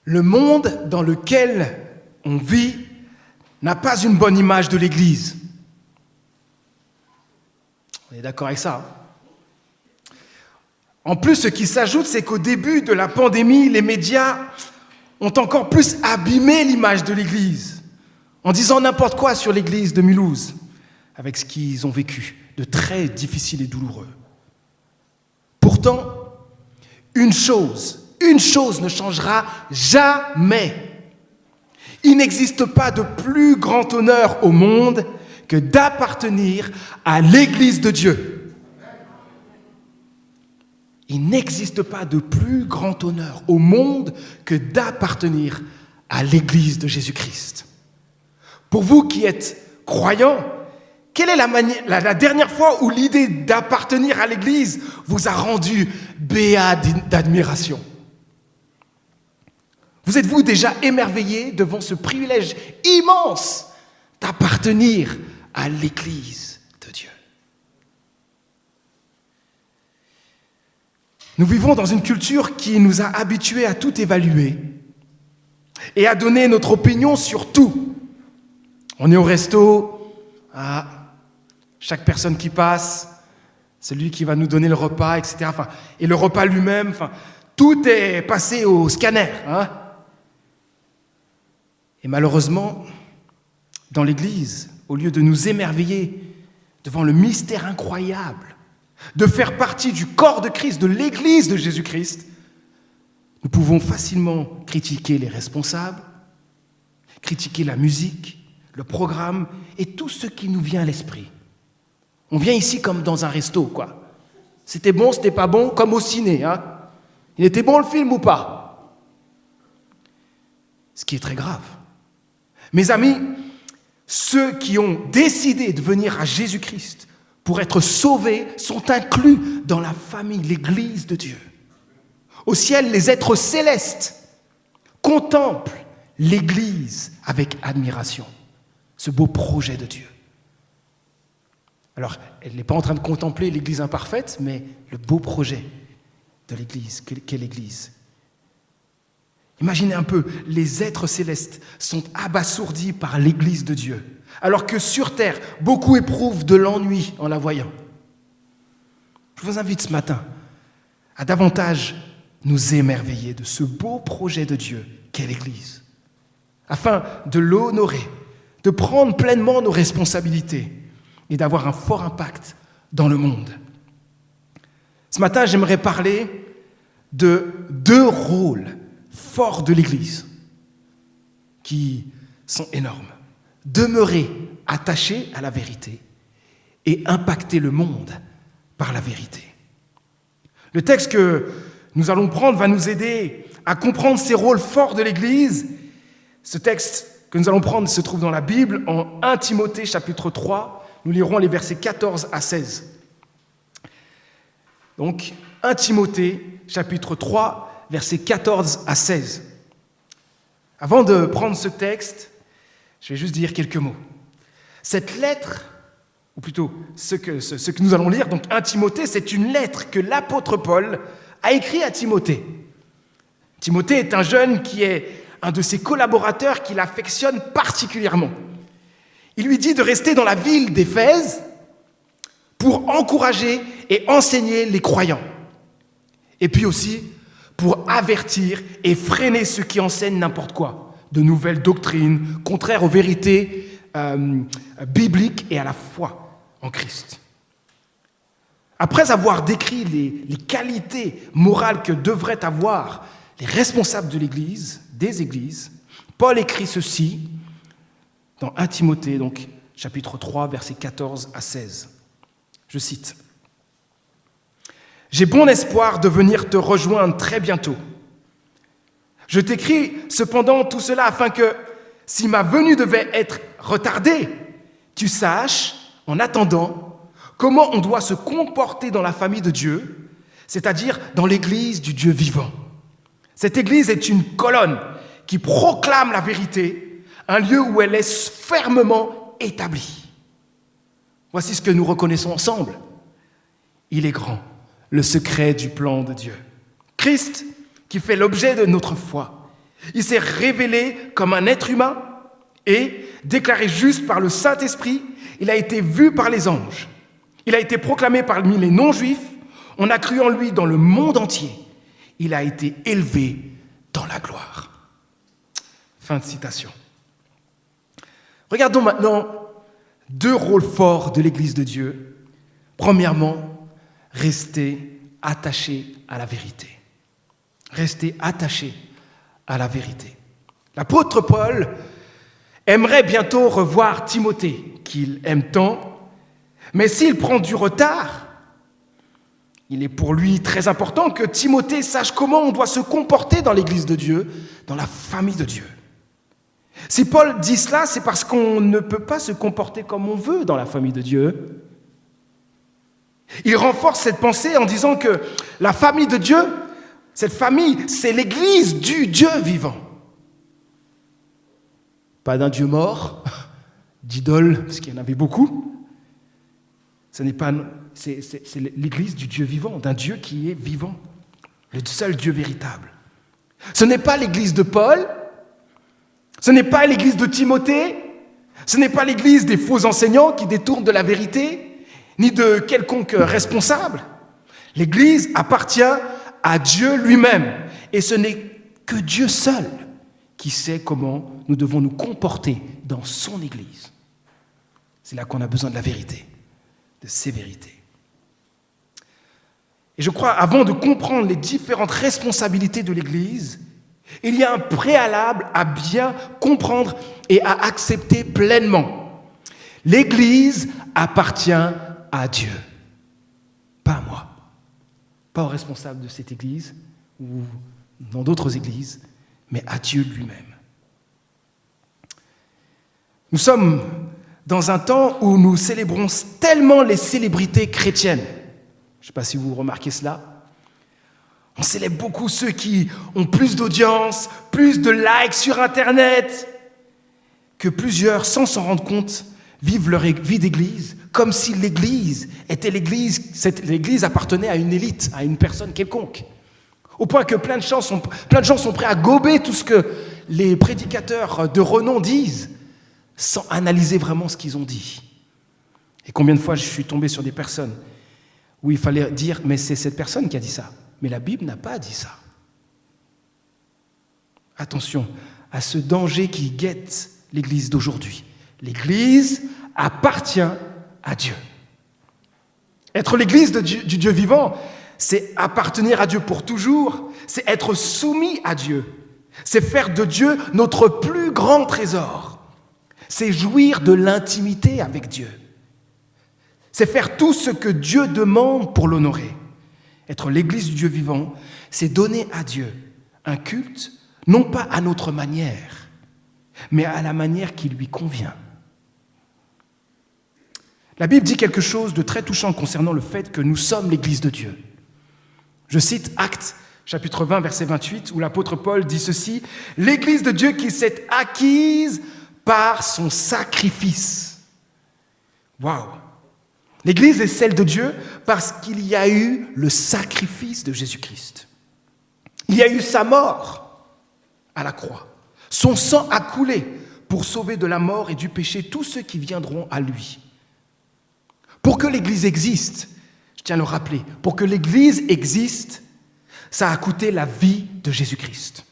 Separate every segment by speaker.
Speaker 1: Le monde dans lequel on vit n'a pas une bonne image de l'Église. On est d'accord avec ça, hein? En plus, ce qui s'ajoute, c'est qu'au début de la pandémie, les médias ont encore plus abîmé l'image de l'Église, en disant n'importe quoi sur l'Église de Mulhouse, avec ce qu'ils ont vécu de très difficile et douloureux. Pourtant, une chose ne changera jamais. Il n'existe pas de plus grand honneur au monde que d'appartenir à l'Église de Dieu. Il n'existe pas de plus grand honneur au monde que d'appartenir à l'Église de Jésus-Christ. Pour vous qui êtes croyants, quelle est la dernière fois où l'idée d'appartenir à l'Église vous a rendu béat d'admiration? Vous êtes-vous déjà émerveillé devant ce privilège immense d'appartenir à l'Église de Dieu? Nous vivons dans une culture qui nous a habitués à tout évaluer et à donner notre opinion sur tout. On est au resto, chaque personne qui passe, celui qui va nous donner le repas, etc. Et le repas lui-même, tout est passé au scanner. Et malheureusement, dans l'Église, au lieu de nous émerveiller devant le mystère incroyable, de faire partie du corps de Christ, de l'Église de Jésus-Christ, nous pouvons facilement critiquer les responsables, critiquer la musique, le programme et tout ce qui nous vient à l'esprit. On vient ici comme dans un resto, quoi. C'était bon, c'était pas bon, comme au ciné. Il était bon le film ou pas? Ce qui est très grave. Mes amis, ceux qui ont décidé de venir à Jésus-Christ pour être sauvés sont inclus dans la famille, l'Église de Dieu. Au ciel, les êtres célestes contemplent l'Église avec admiration, ce beau projet de Dieu. Alors, elle n'est pas en train de contempler l'Église imparfaite, mais le beau projet de l'Église, qu'est l'Église. Imaginez un peu, les êtres célestes sont abasourdis par l'Église de Dieu, alors que sur terre, beaucoup éprouvent de l'ennui en la voyant. Je vous invite ce matin à davantage nous émerveiller de ce beau projet de Dieu qu'est l'Église, afin de l'honorer, de prendre pleinement nos responsabilités et d'avoir un fort impact dans le monde. Ce matin, j'aimerais parler de 2 rôles forts de l'Église qui sont énormes. Demeurer attaché à la vérité et impacter le monde par la vérité. Le texte que nous allons prendre va nous aider à comprendre ces rôles forts de l'Église. Ce texte que nous allons prendre se trouve dans la Bible, en 1 Timothée chapitre 3. Nous lirons les versets 14 à 16. Donc, 1 Timothée chapitre 3, versets 14 à 16. Avant de prendre ce texte, je vais juste dire quelques mots. Cette lettre, ou plutôt ce que nous allons lire, donc 1 Timothée, c'est une lettre que l'apôtre Paul a écrite à Timothée. Timothée est un jeune qui est un de ses collaborateurs qu'il affectionne particulièrement. Il lui dit de rester dans la ville d'Éphèse pour encourager et enseigner les croyants. Et puis aussi pour avertir et freiner ceux qui enseignent n'importe quoi, de nouvelles doctrines contraires aux vérités bibliques et à la foi en Christ. Après avoir décrit les qualités morales que devraient avoir les responsables de l'Église, des églises, Paul écrit ceci dans 1 Timothée, donc, chapitre 3, versets 14 à 16. Je cite. « J'ai bon espoir de venir te rejoindre très bientôt. Je t'écris cependant tout cela afin que, si ma venue devait être retardée, tu saches, en attendant, comment on doit se comporter dans la famille de Dieu, c'est-à-dire dans l'Église du Dieu vivant. Cette Église est une colonne qui proclame la vérité, un lieu où elle est fermement établie. Voici ce que nous reconnaissons ensemble. Il est grand, le secret du plan de Dieu. Christ, qui fait l'objet de notre foi, Il s'est révélé comme un être humain et, déclaré juste par le Saint-Esprit, il a été vu par les anges. Il a été proclamé parmi les non-juifs. On a cru en lui dans le monde entier. Il a été élevé dans la gloire. Fin de citation. Regardons maintenant 2 rôles forts de l'Église de Dieu. Premièrement, rester attaché à la vérité. Rester attaché à la vérité. L'apôtre Paul aimerait bientôt revoir Timothée, qu'il aime tant, mais s'il prend du retard, il est pour lui très important que Timothée sache comment on doit se comporter dans l'Église de Dieu, dans la famille de Dieu. Si Paul dit cela, c'est parce qu'on ne peut pas se comporter comme on veut dans la famille de Dieu. Il renforce cette pensée en disant que la famille de Dieu, cette famille, c'est l'Église du Dieu vivant. Pas d'un Dieu mort, d'idole, parce qu'il y en avait beaucoup. C'est l'Église du Dieu vivant, d'un Dieu qui est vivant, le seul Dieu véritable. Ce n'est pas l'Église de Paul, ce n'est pas l'Église de Timothée, ce n'est pas l'Église des faux enseignants qui détournent de la vérité, ni de quelconque responsable. L'Église appartient à Dieu lui-même, et ce n'est que Dieu seul qui sait comment nous devons nous comporter dans son Église. C'est là qu'on a besoin de la vérité, de ces vérités. Et je crois, avant de comprendre les différentes responsabilités de l'Église, il y a un préalable à bien comprendre et à accepter pleinement. L'Église appartient à Dieu, pas à moi, pas aux responsables de cette Église ou dans d'autres églises, mais à Dieu lui-même. Nous sommes dans un temps où nous célébrons tellement les célébrités chrétiennes. Je ne sais pas si vous remarquez cela. On célèbre beaucoup ceux qui ont plus d'audience, plus de likes sur Internet, que plusieurs, sans s'en rendre compte, vivent leur vie d'église comme si l'Église était l'Église appartenait à une élite, à une personne quelconque. Au point que plein de gens sont prêts à gober tout ce que les prédicateurs de renom disent, sans analyser vraiment ce qu'ils ont dit. Et combien de fois je suis tombé sur des personnes où il fallait dire « mais c'est cette personne qui a dit ça ». Mais la Bible n'a pas dit ça. Attention à ce danger qui guette l'Église d'aujourd'hui. L'Église appartient à Dieu. Être l'Église du Dieu vivant, c'est appartenir à Dieu pour toujours, c'est être soumis à Dieu, c'est faire de Dieu notre plus grand trésor, c'est jouir de l'intimité avec Dieu, c'est faire tout ce que Dieu demande pour l'honorer. Être l'Église du Dieu vivant, c'est donner à Dieu un culte, non pas à notre manière, mais à la manière qui lui convient. La Bible dit quelque chose de très touchant concernant le fait que nous sommes l'Église de Dieu. Je cite Actes, chapitre 20, verset 28, où l'apôtre Paul dit ceci, « L'Église de Dieu qui s'est acquise par son sacrifice. » Waouh! L'Église est celle de Dieu parce qu'il y a eu le sacrifice de Jésus-Christ. Il y a eu sa mort à la croix. Son sang a coulé pour sauver de la mort et du péché tous ceux qui viendront à lui. Pour que l'Église existe, je tiens à le rappeler, pour que l'Église existe, ça a coûté la vie de Jésus-Christ.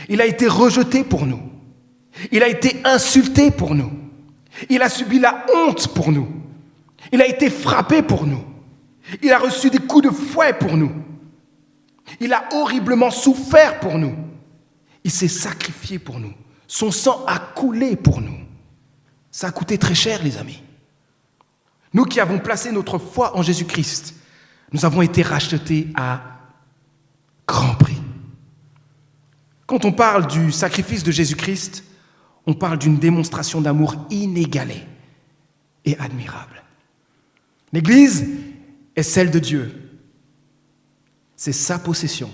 Speaker 1: Il a été rejeté pour nous. Il a été insulté pour nous. Il a subi la honte pour nous. Il a été frappé pour nous. Il a reçu des coups de fouet pour nous. Il a horriblement souffert pour nous. Il s'est sacrifié pour nous. Son sang a coulé pour nous. Ça a coûté très cher, les amis. Nous qui avons placé notre foi en Jésus-Christ, nous avons été rachetés à grand prix. Quand on parle du sacrifice de Jésus-Christ, on parle d'une démonstration d'amour inégalée et admirable. L'Église est celle de Dieu. C'est sa possession,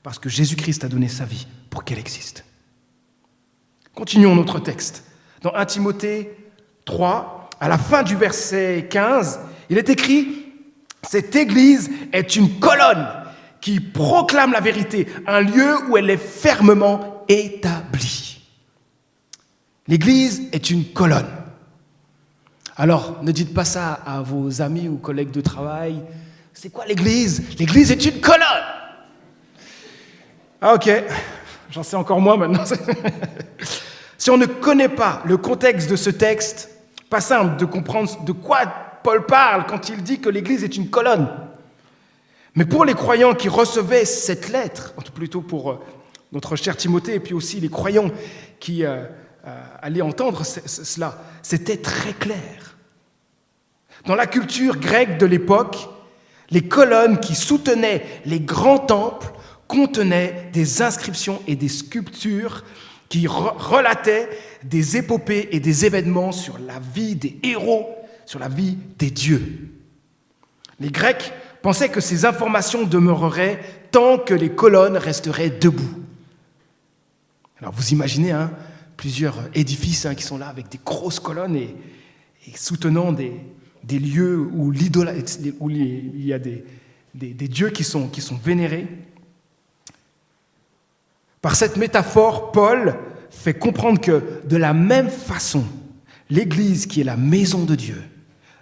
Speaker 1: parce que Jésus-Christ a donné sa vie pour qu'elle existe. Continuons notre texte. Dans 1 Timothée 3, à la fin du verset 15, il est écrit « Cette Église est une colonne qui proclame la vérité, un lieu où elle est fermement établie. L'Église est une colonne. Alors, ne dites pas ça à vos amis ou collègues de travail. C'est quoi l'Église? L'Église est une colonne. Ah ok, j'en sais encore moins maintenant. Si on ne connaît pas le contexte de ce texte, pas simple de comprendre de quoi Paul parle quand il dit que l'Église est une colonne. Mais pour les croyants qui recevaient cette lettre, plutôt pour notre cher Timothée et puis aussi les croyants qui allaient entendre cela, c'était très clair. Dans la culture grecque de l'époque, les colonnes qui soutenaient les grands temples contenaient des inscriptions et des sculptures qui relataient des épopées et des événements sur la vie des héros, sur la vie des dieux. Les Grecs pensaient que ces informations demeureraient tant que les colonnes resteraient debout. Alors vous imaginez plusieurs édifices qui sont là avec des grosses colonnes et soutenant des lieux où il y a des dieux qui sont vénérés. Par cette métaphore, Paul fait comprendre que de la même façon, l'Église, qui est la maison de Dieu,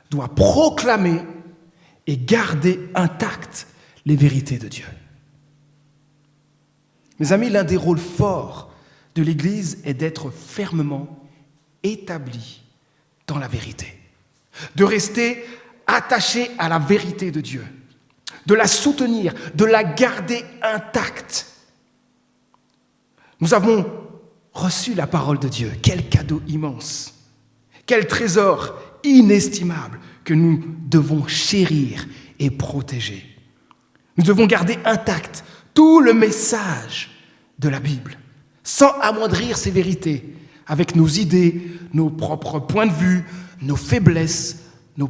Speaker 1: doit proclamer et garder intactes les vérités de Dieu. Mes amis, l'un des rôles forts de l'Église est d'être fermement établi dans la vérité, de rester attaché à la vérité de Dieu, de la soutenir, de la garder intacte. Nous avons reçu la parole de Dieu. Quel cadeau immense, quel trésor inestimable que nous devons chérir et protéger. Nous devons garder intact tout le message de la Bible, sans amoindrir ses vérités, avec nos idées, nos propres points de vue, nos faiblesses, nos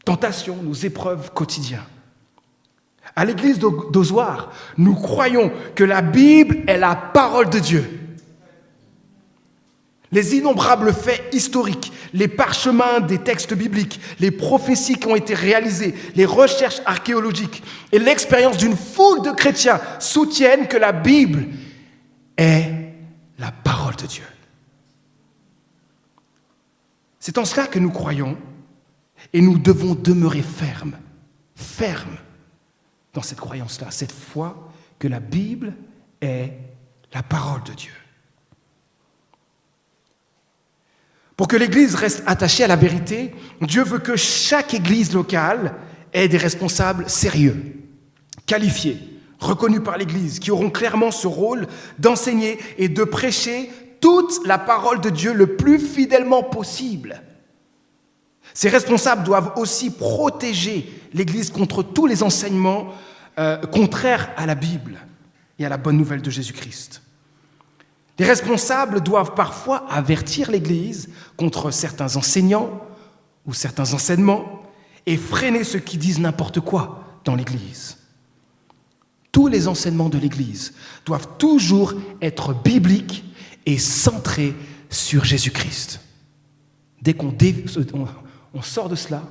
Speaker 1: tentations, nos épreuves quotidiennes. À l'église d'Ozoir, nous croyons que la Bible est la parole de Dieu. Les innombrables faits historiques, les parchemins des textes bibliques, les prophéties qui ont été réalisées, les recherches archéologiques et l'expérience d'une foule de chrétiens soutiennent que la Bible est la parole de Dieu. C'est en cela que nous croyons et nous devons demeurer fermes dans cette croyance-là, cette foi que la Bible est la parole de Dieu. Pour que l'Église reste attachée à la vérité, Dieu veut que chaque Église locale ait des responsables sérieux, qualifiés, reconnus par l'Église, qui auront clairement ce rôle d'enseigner et de prêcher toute la parole de Dieu le plus fidèlement possible. Ces responsables doivent aussi protéger l'Église contre tous les enseignements contraires à la Bible et à la bonne nouvelle de Jésus-Christ. Les responsables doivent parfois avertir l'Église contre certains enseignants ou certains enseignements et freiner ceux qui disent n'importe quoi dans l'Église. Tous les enseignements de l'Église doivent toujours être bibliques et centrés sur Jésus-Christ. Dès qu'on sort de cela,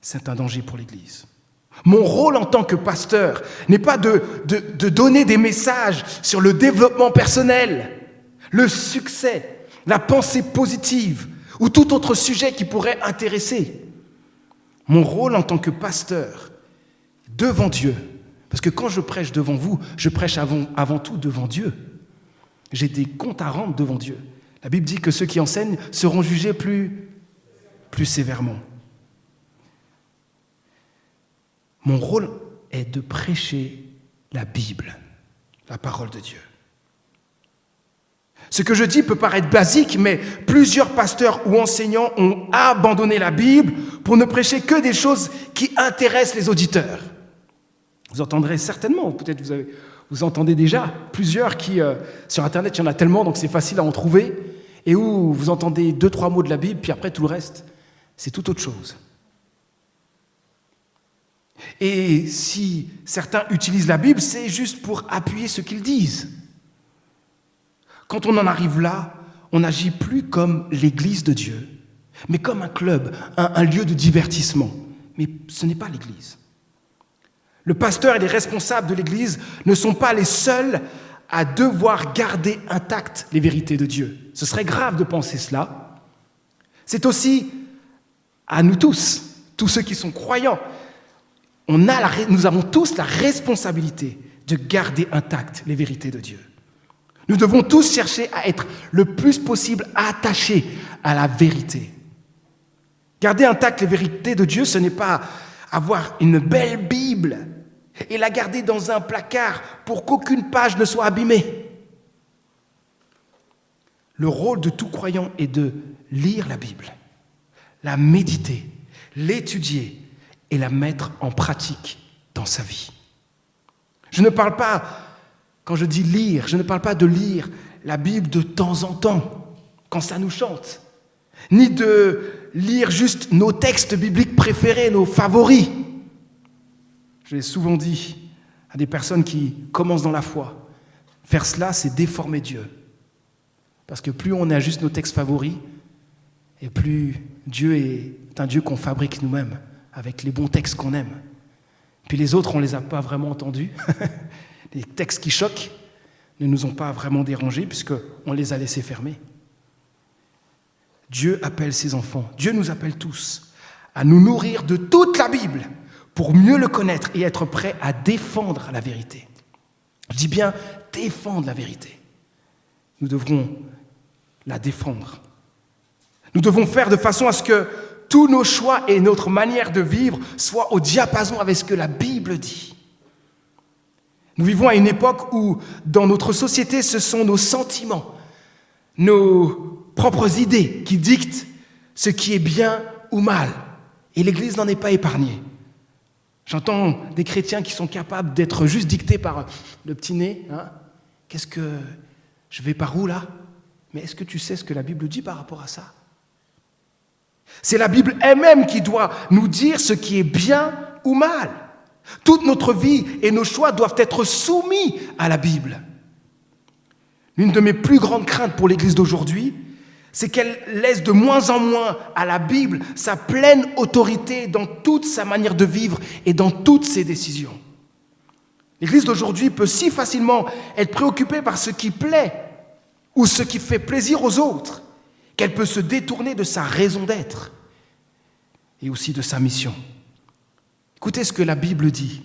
Speaker 1: c'est un danger pour l'Église. Mon rôle en tant que pasteur n'est pas de donner des messages sur le développement personnel, le succès, la pensée positive ou tout autre sujet qui pourrait intéresser. Mon rôle en tant que pasteur, devant Dieu, parce que quand je prêche devant vous, je prêche avant tout devant Dieu. J'ai des comptes à rendre devant Dieu. La Bible dit que ceux qui enseignent seront jugés plus sévèrement. Mon rôle est de prêcher la Bible, la parole de Dieu. Ce que je dis peut paraître basique, mais plusieurs pasteurs ou enseignants ont abandonné la Bible pour ne prêcher que des choses qui intéressent les auditeurs. Vous entendrez certainement, peut-être vous entendez déjà, plusieurs qui, sur Internet, il y en a tellement, donc c'est facile à en trouver, et où vous entendez 2-3 mots de la Bible, puis après tout le reste, c'est tout autre chose. Et si certains utilisent la Bible, c'est juste pour appuyer ce qu'ils disent. Quand on en arrive là, on n'agit plus comme l'Église de Dieu, mais comme un club, un lieu de divertissement. Mais ce n'est pas l'Église. Le pasteur et les responsables de l'Église ne sont pas les seuls à devoir garder intactes les vérités de Dieu. Ce serait grave de penser cela. C'est aussi à nous tous ceux qui sont croyants. Nous avons tous la responsabilité de garder intactes les vérités de Dieu. Nous devons tous chercher à être le plus possible attachés à la vérité. Garder intactes les vérités de Dieu, ce n'est pas avoir une belle Bible et la garder dans un placard pour qu'aucune page ne soit abîmée. Le rôle de tout croyant est de lire la Bible, la méditer, l'étudier et la mettre en pratique dans sa vie. Je ne parle pas, quand je dis lire, je ne parle pas de lire la Bible de temps en temps, quand ça nous chante, ni de lire juste nos textes bibliques préférés, nos favoris. Je l'ai souvent dit à des personnes qui commencent dans la foi, faire cela, c'est déformer Dieu. Parce que plus on a juste nos textes favoris, et plus Dieu est un Dieu qu'on fabrique nous-mêmes, avec les bons textes qu'on aime. Puis les autres, on ne les a pas vraiment entendus. Les textes qui choquent ne nous ont pas vraiment dérangés, puisqu'on les a laissés fermer. Dieu appelle ses enfants, Dieu nous appelle tous à nous nourrir de toute la Bible pour mieux le connaître et être prêts à défendre la vérité. Je dis bien défendre la vérité. Nous devrons la défendre. Nous devons faire de façon à ce que tous nos choix et notre manière de vivre soient au diapason avec ce que la Bible dit. Nous vivons à une époque où, dans notre société, ce sont nos sentiments, nos propres idées qui dictent ce qui est bien ou mal. Et l'Église n'en est pas épargnée. J'entends des chrétiens qui sont capables d'être juste dictés par le petit nez. Qu'est-ce que... Je vais par où là? Mais est-ce que tu sais ce que la Bible dit par rapport à ça? C'est la Bible elle-même qui doit nous dire ce qui est bien ou mal. Toute notre vie et nos choix doivent être soumis à la Bible. L'une de mes plus grandes craintes pour l'Église d'aujourd'hui, c'est qu'elle laisse de moins en moins à la Bible sa pleine autorité dans toute sa manière de vivre et dans toutes ses décisions. L'Église d'aujourd'hui peut si facilement être préoccupée par ce qui plaît ou ce qui fait plaisir aux autres, qu'elle peut se détourner de sa raison d'être et aussi de sa mission. Écoutez ce que la Bible dit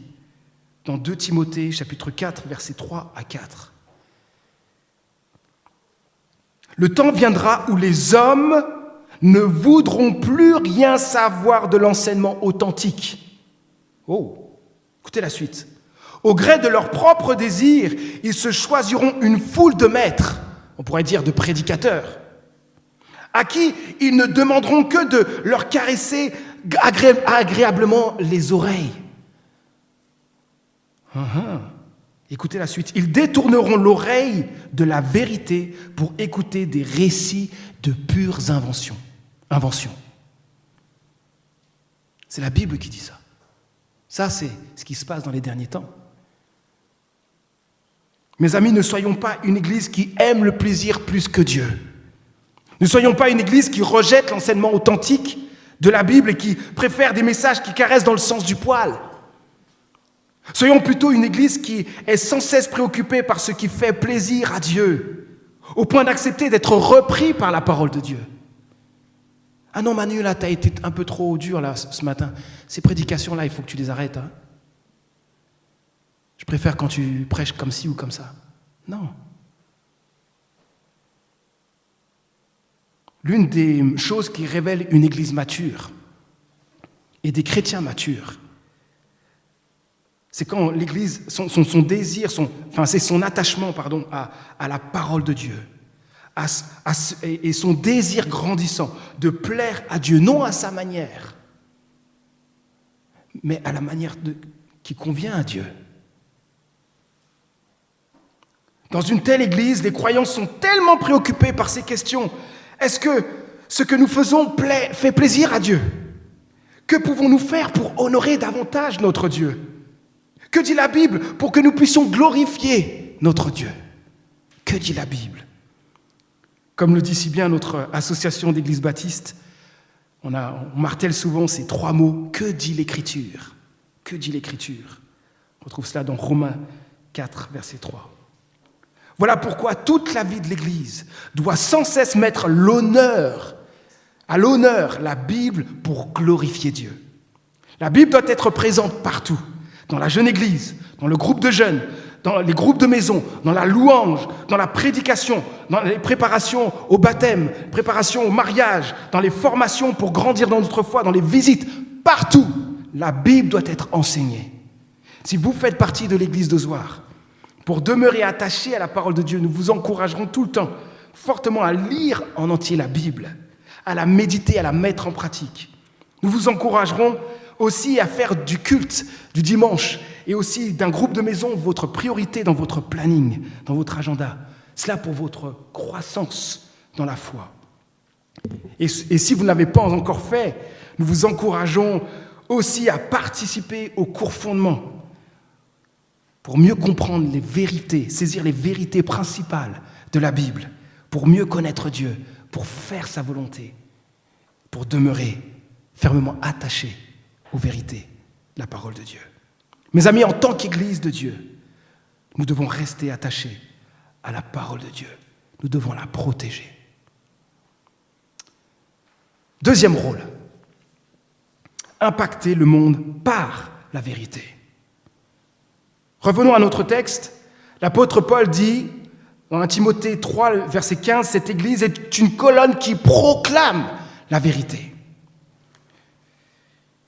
Speaker 1: dans 2 Timothée, chapitre 4, versets 3 à 4. Le temps viendra où les hommes ne voudront plus rien savoir de l'enseignement authentique. Oh, écoutez la suite. Au gré de leurs propres désirs, ils se choisiront une foule de maîtres, on pourrait dire de prédicateurs, à qui ils ne demanderont que de leur caresser agréablement les oreilles. Écoutez la suite. Ils détourneront l'oreille de la vérité pour écouter des récits de pures inventions. C'est la Bible qui dit ça. Ça, c'est ce qui se passe dans les derniers temps. Mes amis, ne soyons pas une église qui aime le plaisir plus que Dieu. Ne soyons pas une église qui rejette l'enseignement authentique de la Bible et qui préfère des messages qui caressent dans le sens du poil. Soyons plutôt une église qui est sans cesse préoccupée par ce qui fait plaisir à Dieu, au point d'accepter d'être repris par la parole de Dieu. Ah non, Manu, là, t'as été un peu trop dur là, ce matin. Ces prédications-là, il faut que tu les arrêtes. Je préfère quand tu prêches comme ci ou comme ça. Non. L'une des choses qui révèle une église mature et des chrétiens matures, c'est quand l'église, son désir, c'est son attachement à la parole de Dieu, et son désir grandissant de plaire à Dieu, non à sa manière, mais à la manière qui convient à Dieu. Dans une telle église, les croyants sont tellement préoccupés par ces questions. Est-ce que ce que nous faisons fait plaisir à Dieu? Que pouvons-nous faire pour honorer davantage notre Dieu? Que dit la Bible pour que nous puissions glorifier notre Dieu? Que dit la Bible? Comme le dit si bien notre association d'églises baptistes, on martèle souvent ces 3 mots. Que dit l'Écriture? Que dit l'Écriture? On retrouve cela dans Romains 4, verset 3. Voilà pourquoi toute la vie de l'Église doit sans cesse mettre à l'honneur la Bible pour glorifier Dieu. La Bible doit être présente partout, dans la jeune Église, dans le groupe de jeunes, dans les groupes de maison, dans la louange, dans la prédication, dans les préparations au baptême, préparations au mariage, dans les formations pour grandir dans notre foi, dans les visites, partout, la Bible doit être enseignée. Si vous faites partie de l'Église d'Ozoir, pour demeurer attaché à la parole de Dieu, nous vous encouragerons tout le temps fortement à lire en entier la Bible, à la méditer, à la mettre en pratique. Nous vous encouragerons aussi à faire du culte du dimanche et aussi d'un groupe de maison votre priorité dans votre planning, dans votre agenda. Cela pour votre croissance dans la foi. Et si vous ne l'avez pas encore fait, nous vous encourageons aussi à participer au cours fondement pour mieux comprendre les vérités, saisir les vérités principales de la Bible, pour mieux connaître Dieu, pour faire sa volonté, pour demeurer fermement attaché aux vérités de la parole de Dieu. Mes amis, en tant qu'Église de Dieu, nous devons rester attachés à la parole de Dieu. Nous devons la protéger. Deuxième rôle, impacter le monde par la vérité. Revenons à notre texte. L'apôtre Paul dit, dans 1 Timothée 3, verset 15, « Cette Église est une colonne qui proclame la vérité. »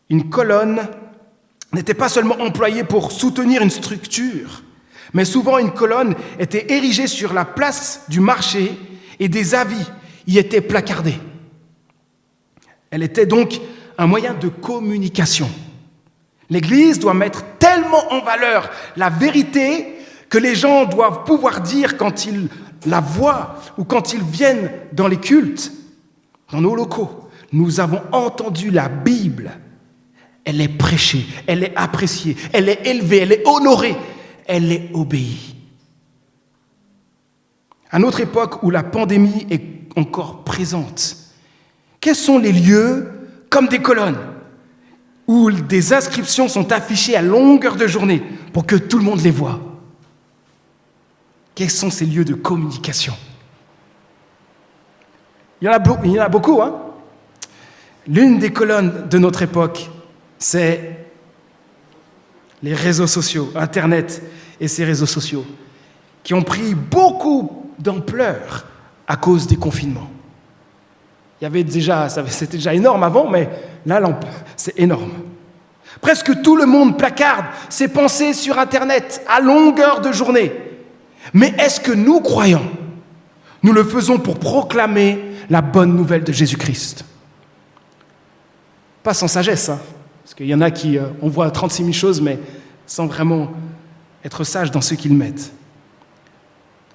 Speaker 1: Une colonne n'était pas seulement employée pour soutenir une structure, mais souvent une colonne était érigée sur la place du marché et des avis y étaient placardés. Elle était donc un moyen de communication. L'Église doit mettre tellement en valeur la vérité que les gens doivent pouvoir dire quand ils la voient ou quand ils viennent dans les cultes, dans nos locaux. Nous avons entendu la Bible. Elle est prêchée, elle est appréciée, elle est élevée, elle est honorée, elle est obéie. À notre époque où la pandémie est encore présente, quels sont les lieux comme des colonnes où des inscriptions sont affichées à longueur de journée pour que tout le monde les voie? Quels sont ces lieux de communication? Il y en a beaucoup, hein? L'une des colonnes de notre époque, c'est les réseaux sociaux, Internet et ces réseaux sociaux, qui ont pris beaucoup d'ampleur à cause des confinements. C'était déjà énorme avant, mais là, c'est énorme. Presque tout le monde placarde ses pensées sur Internet à longueur de journée. Mais est-ce que nous croyons, nous le faisons pour proclamer la bonne nouvelle de Jésus-Christ? Pas sans sagesse, hein, parce qu'il y en a qui, on voit 36 000 choses, mais sans vraiment être sages dans ce qu'ils mettent.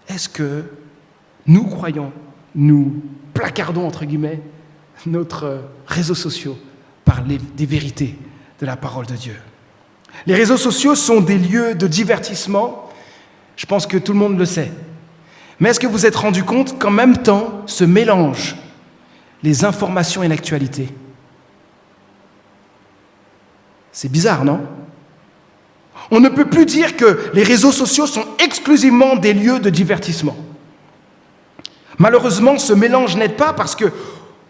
Speaker 1: Est-ce que nous croyons, nous placardons, entre guillemets, notre réseaux sociaux par des vérités de la parole de Dieu? Les réseaux sociaux sont des lieux de divertissement, je pense que tout le monde le sait. Mais est-ce que vous vous êtes rendu compte qu'en même temps se mélangent les informations et l'actualité? C'est bizarre, non? On ne peut plus dire que les réseaux sociaux sont exclusivement des lieux de divertissement. Malheureusement, ce mélange n'aide pas parce que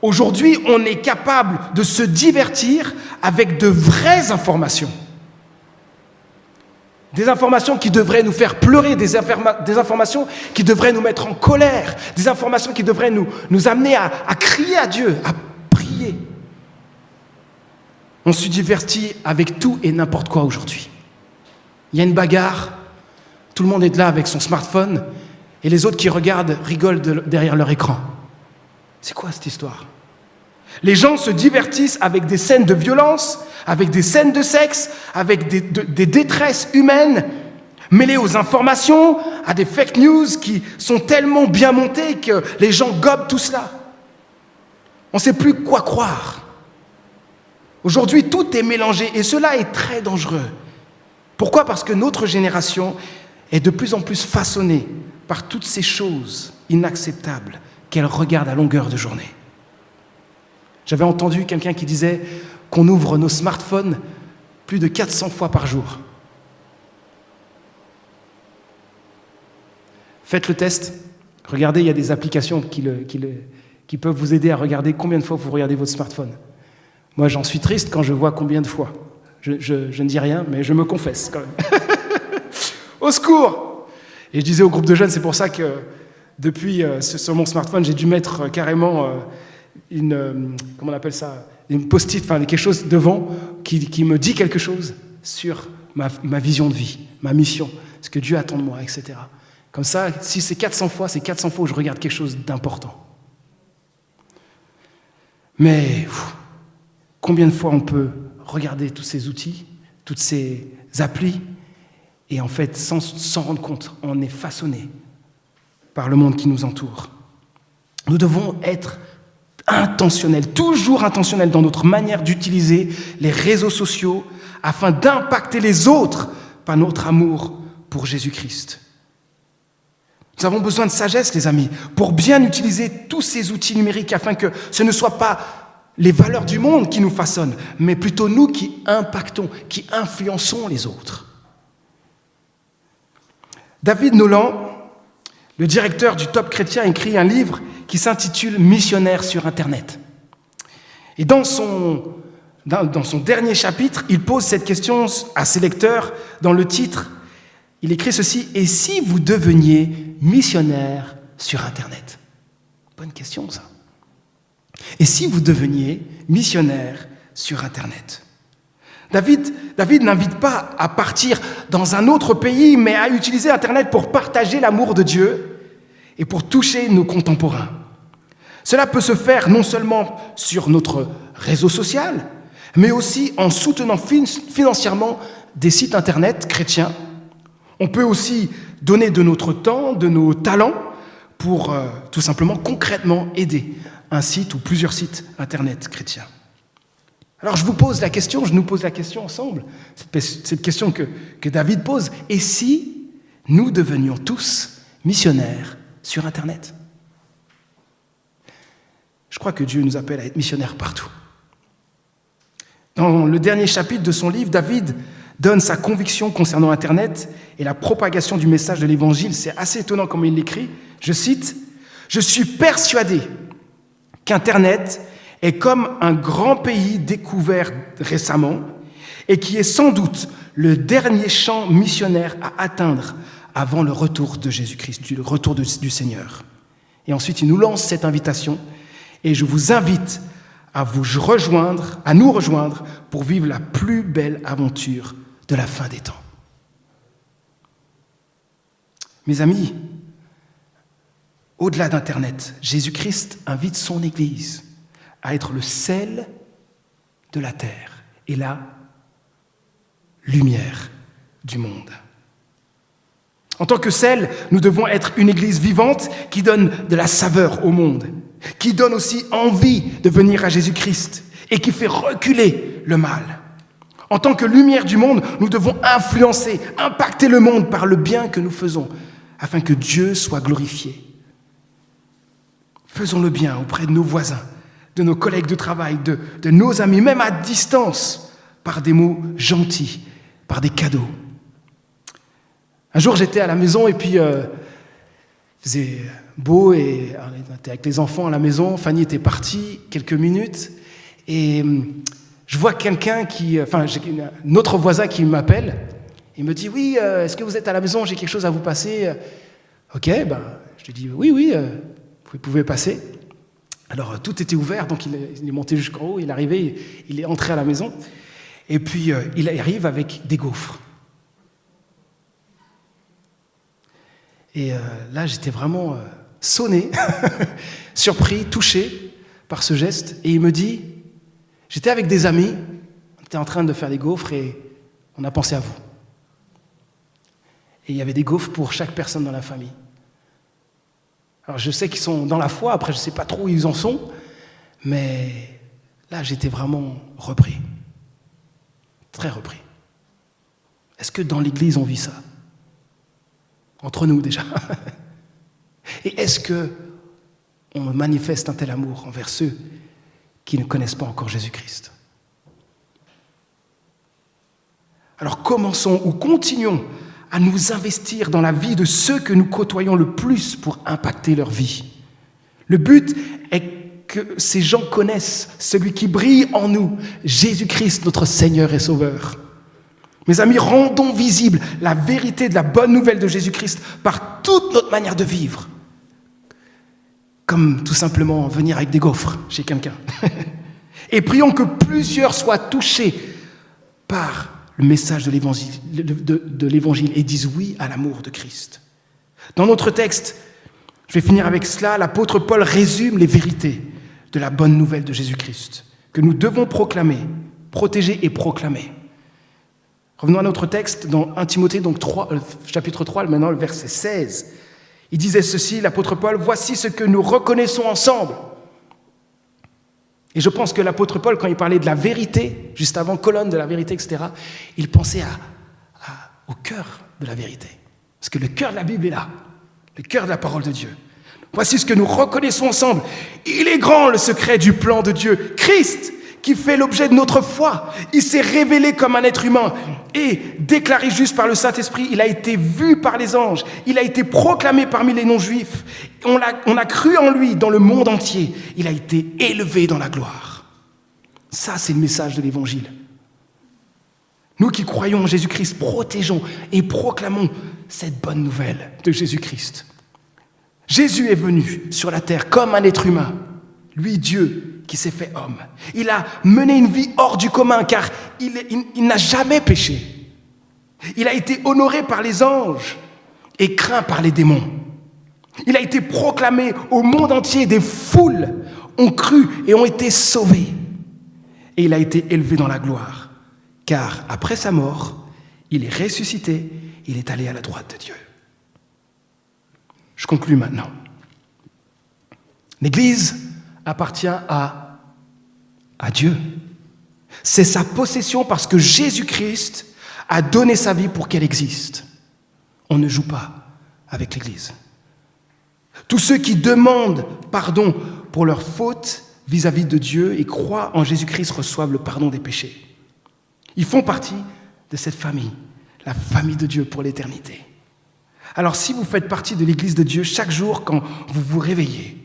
Speaker 1: aujourd'hui, on est capable de se divertir avec de vraies informations. Des informations qui devraient nous faire pleurer, des informations qui devraient nous mettre en colère, des informations qui devraient nous amener à crier à Dieu, à prier. On se divertit avec tout et n'importe quoi aujourd'hui. Il y a une bagarre, tout le monde est là avec son smartphone, et les autres qui regardent rigolent derrière leur écran. C'est quoi cette histoire? Les gens se divertissent avec des scènes de violence, avec des scènes de sexe, avec des détresses humaines, mêlées aux informations, à des fake news qui sont tellement bien montées que les gens gobent tout cela. On ne sait plus quoi croire. Aujourd'hui, tout est mélangé et cela est très dangereux. Pourquoi? Parce que notre génération est de plus en plus façonnée par toutes ces choses inacceptables qu'elle regarde à longueur de journée. J'avais entendu quelqu'un qui disait qu'on ouvre nos smartphones plus de 400 fois par jour. Faites le test. Regardez, il y a des applications qui peuvent vous aider à regarder combien de fois vous regardez votre smartphone. Moi, j'en suis triste quand je vois combien de fois. Je ne dis rien, mais je me confesse quand même. Au secours! Et je disais au groupe de jeunes, c'est pour ça que depuis, sur mon smartphone, j'ai dû mettre carrément comment on appelle ça, une post-it, enfin quelque chose devant qui me dit quelque chose sur ma vision de vie, ma mission, ce que Dieu attend de moi, etc. Comme ça, si c'est 400 fois, c'est 400 fois où je regarde quelque chose d'important. Mais combien de fois on peut regarder tous ces outils, toutes ces applis, et en fait, sans s'en rendre compte, on est façonné par le monde qui nous entoure. Nous devons être intentionnels, toujours intentionnels dans notre manière d'utiliser les réseaux sociaux afin d'impacter les autres par notre amour pour Jésus-Christ. Nous avons besoin de sagesse, les amis, pour bien utiliser tous ces outils numériques afin que ce ne soit pas les valeurs du monde qui nous façonnent, mais plutôt nous qui impactons, qui influençons les autres. David Nolan, le directeur du Top Chrétien, a écrit un livre qui s'intitule « Missionnaire sur Internet ». Et dans son dernier chapitre, il pose cette question à ses lecteurs. Dans le titre, il écrit ceci « Et si vous deveniez missionnaire sur Internet ?» Bonne question, ça. Et si vous deveniez missionnaire sur Internet ? David n'invite pas à partir dans un autre pays, mais à utiliser Internet pour partager l'amour de Dieu et pour toucher nos contemporains. Cela peut se faire non seulement sur notre réseau social, mais aussi en soutenant financièrement des sites Internet chrétiens. On peut aussi donner de notre temps, de nos talents, pour tout simplement concrètement aider un site ou plusieurs sites Internet chrétiens. Alors je nous pose la question ensemble, cette question que David pose, et si nous devenions tous missionnaires sur Internet ? Je crois que Dieu nous appelle à être missionnaires partout. Dans le dernier chapitre de son livre, David donne sa conviction concernant Internet et la propagation du message de l'Évangile. C'est assez étonnant comme il l'écrit. Je cite, « Je suis persuadé qu'Internet est comme un grand pays découvert récemment et qui est sans doute le dernier champ missionnaire à atteindre avant le retour de Jésus-Christ, le retour du Seigneur. » Et ensuite, il nous lance cette invitation et je vous invite à nous rejoindre pour vivre la plus belle aventure de la fin des temps. Mes amis, au-delà d'Internet, Jésus-Christ invite son Église à être le sel de la terre et la lumière du monde. En tant que sel, nous devons être une Église vivante qui donne de la saveur au monde, qui donne aussi envie de venir à Jésus-Christ et qui fait reculer le mal. En tant que lumière du monde, nous devons influencer, impacter le monde par le bien que nous faisons, afin que Dieu soit glorifié. Faisons le bien auprès de nos voisins, de nos collègues de travail, de nos amis, même à distance, par des mots gentils, par des cadeaux. Un jour, j'étais à la maison et puis il faisait beau et on était avec les enfants à la maison. Fanny était partie quelques minutes et je vois j'ai un autre voisin qui m'appelle. Il me dit « Oui, est-ce que vous êtes à la maison? J'ai quelque chose à vous passer. » Ok, je lui dis « Oui, vous pouvez passer. » Alors, tout était ouvert, donc il est monté jusqu'en haut, il est arrivé, il est entré à la maison, et puis il arrive avec des gaufres. Et là, j'étais vraiment sonné, surpris, touché par ce geste, et il me dit, j'étais avec des amis, on était en train de faire des gaufres, et on a pensé à vous. Et il y avait des gaufres pour chaque personne dans la famille. Alors je sais qu'ils sont dans la foi, après je ne sais pas trop où ils en sont, mais là j'étais vraiment repris, très repris. Est-ce que dans l'Église on vit ça ? Entre nous déjà. Et est-ce qu'on manifeste un tel amour envers ceux qui ne connaissent pas encore Jésus-Christ ? Alors commençons ou continuons à nous investir dans la vie de ceux que nous côtoyons le plus pour impacter leur vie. Le but est que ces gens connaissent celui qui brille en nous, Jésus-Christ, notre Seigneur et Sauveur. Mes amis, rendons visible la vérité de la bonne nouvelle de Jésus-Christ par toute notre manière de vivre. Comme tout simplement venir avec des gaufres chez quelqu'un. Et prions que plusieurs soient touchés par le message de l'Évangile et disent oui à l'amour de Christ. Dans notre texte, je vais finir avec cela, l'apôtre Paul résume les vérités de la bonne nouvelle de Jésus-Christ que nous devons proclamer, protéger et proclamer. Revenons à notre texte dans 1 Timothée, donc chapitre 3, maintenant le verset 16. Il disait ceci, l'apôtre Paul, « Voici ce que nous reconnaissons ensemble. » Et je pense que l'apôtre Paul, quand il parlait de la vérité, juste avant, colonne de la vérité, etc., il pensait au cœur de la vérité. Parce que le cœur de la Bible est là, le cœur de la parole de Dieu. Voici ce que nous reconnaissons ensemble. Il est grand le secret du plan de Dieu. Christ, qui fait l'objet de notre foi, il s'est révélé comme un être humain et déclaré juste par le Saint-Esprit. Il a été vu par les anges. Il a été proclamé parmi les non-juifs. On a cru en lui dans le monde entier. Il a été élevé dans la gloire. Ça, c'est le message de l'Évangile. Nous qui croyons en Jésus-Christ, protégeons et proclamons cette bonne nouvelle de Jésus-Christ. Jésus est venu sur la terre comme un être humain. Lui, Dieu, qui s'est fait homme. Il a mené une vie hors du commun car il n'a jamais péché. Il a été honoré par les anges et craint par les démons. Il a été proclamé au monde entier. Des foules ont cru et ont été sauvées. Et il a été élevé dans la gloire. Car après sa mort, il est ressuscité, il est allé à la droite de Dieu. Je conclus maintenant. L'Église appartient à Dieu. C'est sa possession parce que Jésus-Christ a donné sa vie pour qu'elle existe. On ne joue pas avec l'Église. Tous ceux qui demandent pardon pour leurs fautes vis-à-vis de Dieu et croient en Jésus-Christ reçoivent le pardon des péchés. Ils font partie de cette famille, la famille de Dieu pour l'éternité. Alors si vous faites partie de l'Église de Dieu, chaque jour quand vous vous réveillez,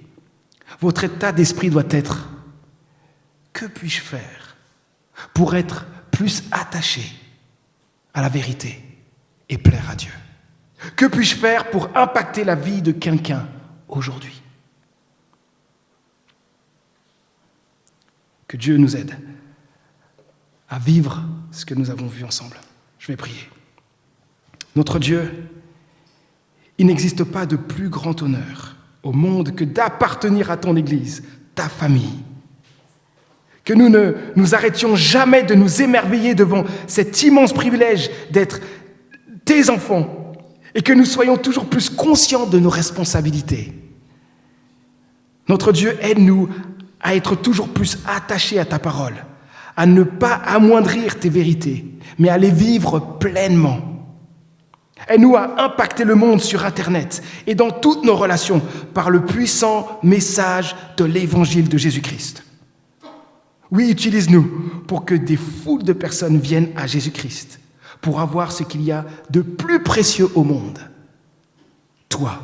Speaker 1: votre état d'esprit doit être « Que puis-je faire pour être plus attaché à la vérité et plaire à Dieu? Que puis-je faire pour impacter la vie de quelqu'un aujourd'hui ?» Que Dieu nous aide à vivre ce que nous avons vu ensemble. Je vais prier. Notre Dieu, il n'existe pas de plus grand honneur au monde que d'appartenir à ton Église, ta famille. Que nous ne nous arrêtions jamais de nous émerveiller devant cet immense privilège d'être tes enfants et que nous soyons toujours plus conscients de nos responsabilités. Notre Dieu, aide-nous à être toujours plus attachés à ta parole, à ne pas amoindrir tes vérités, mais à les vivre pleinement. Aide-nous à impacter le monde sur Internet et dans toutes nos relations par le puissant message de l'Évangile de Jésus-Christ. Oui, utilise-nous pour que des foules de personnes viennent à Jésus-Christ, pour avoir ce qu'il y a de plus précieux au monde. Toi,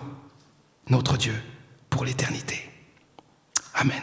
Speaker 1: notre Dieu, pour l'éternité. Amen.